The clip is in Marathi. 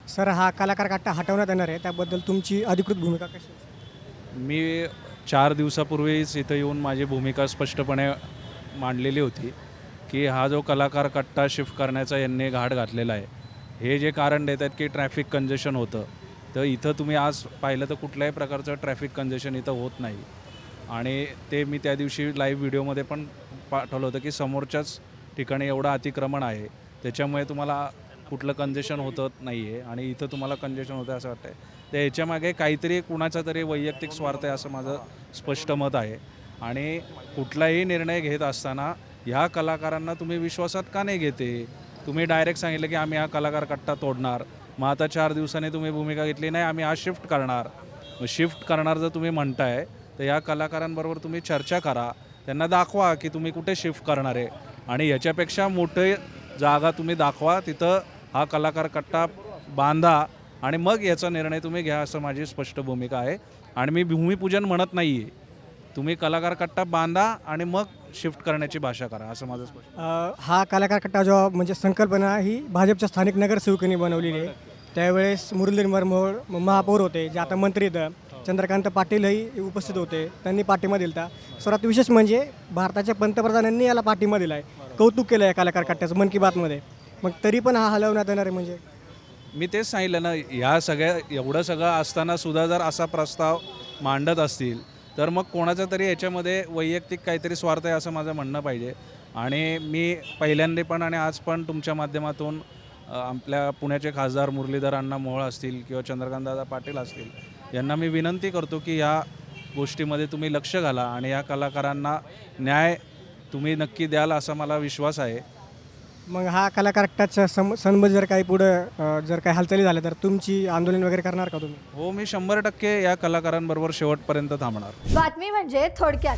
सर, हा कलाकार कट्टा हटवण्यात येणार आहे, त्याबद्दल तुमची अधिकृत भूमिका कशी आहे? मी 4 दिवसापूर्वीच इथं येऊन माझी भूमिका स्पष्टपणे मांडलेली होती की हा जो कलाकार कट्टा शिफ्ट करण्याचा यांनी घाट घातलेला आहे, हे जे कारण देत आहेत की ट्रॅफिक कंजेशन होतं, तर इथं तुम्ही आज पाहिलं तर कुठल्याही प्रकारचं ट्रॅफिक कंजेशन इथं होत नाही. आणि ते मी त्या दिवशी लाईव्ह व्हिडिओमध्ये पण पाठवलं होतं की समोरच्याच ठिकाणी एवढं अतिक्रमण आहे, त्याच्यामुळे तुम्हाला कुठलं कंजेशन होतं नाही आहे आणि इथं तुम्हाला कंजेशन होतं असं वाटतं आहे. तर याच्यामागे काहीतरी कुणाचा तरी वैयक्तिक स्वार्थ आहे असं माझं स्पष्ट मत आहे. आणि कुठलाही निर्णय घेत असताना ह्या कलाकारांना तुम्ही विश्वासात का नाही घेते? तुम्ही डायरेक्ट सांगितलं की आम्ही हा कलाकार कट्टा तोडणार. मग आता 4 दिवसांनी तुम्ही भूमिका घेतली नाही आम्ही आज शिफ्ट करणार. मग शिफ्ट करणार जर तुम्ही म्हणताय तर या कलाकारांबरोबर तुम्ही चर्चा करा. त्यांना दाखवा की तुम्ही कुठे शिफ्ट करणार आहे आणि याच्यापेक्षा मोठे जागा तुम्ही दाखवा, तिथं हा कलाकार कट्टा बांधा आणि मग याचा निर्णय तुम्ही घ्या, असं माझी स्पष्ट भूमिका आहे. आणि मी भूमिपूजन म्हणत नाही आहे. तुम्ही कलाकार कट्टा बांधा आणि मग शिफ्ट करण्याची भाषा करा, असं माझं स्पष्ट. हा कलाकार कट्टा जो म्हणजे संकल्पना ही भाजपच्या स्थानिक नगरसेवकांनी बनवलेली आहे. त्यावेळेस मुरलीधर मोहोळ महापौर होते, जे आता मंत्री आहेत. चंद्रकांत पाटीलही उपस्थित होते, त्यांनी पाठिंबा दिला. सर्वात विशेष म्हणजे भारताच्या पंतप्रधानांनी याला पाठिंबा दिला आहे, कौतुक केलं आहे कलाकार कट्ट्याचं मन की बातमध्ये. मग तरी पण हा हलवण्यात येणार आहे म्हणजे? मी तेच सांगितलं ना, ह्या सगळ्या एवढं सगळं असताना सुद्धा जर असा प्रस्ताव मांडत असतील तर मग कोणाचा तरी याच्यामध्ये वैयक्तिक काहीतरी स्वार्थ आहे असं माझं म्हणणं पाहिजे. आणि मी पहिल्यांदा पण आणि आज पण तुमच्या माध्यमातून आपल्या पुण्याचे खासदार मुरलीधर अण्णा मोहोळ असतील किंवा चंद्रकांतदादा पाटील असतील, यांना मी विनंती करतो की या गोष्टीमध्ये तुम्ही लक्ष घाला आणि या कलाकारांना न्याय तुम्ही नक्की द्याल असा मला विश्वास आहे. मग हा कलाकार कट्टाच्या संबंध जर काही पुढं जर काही हालचाली झाल्या तर तुमची आंदोलन वगैरे करणार का तुम्ही? हो, मी 100% या कलाकारांबरोबर शेवटपर्यंत थांबणार. बातमी म्हणजे थोडक्यात.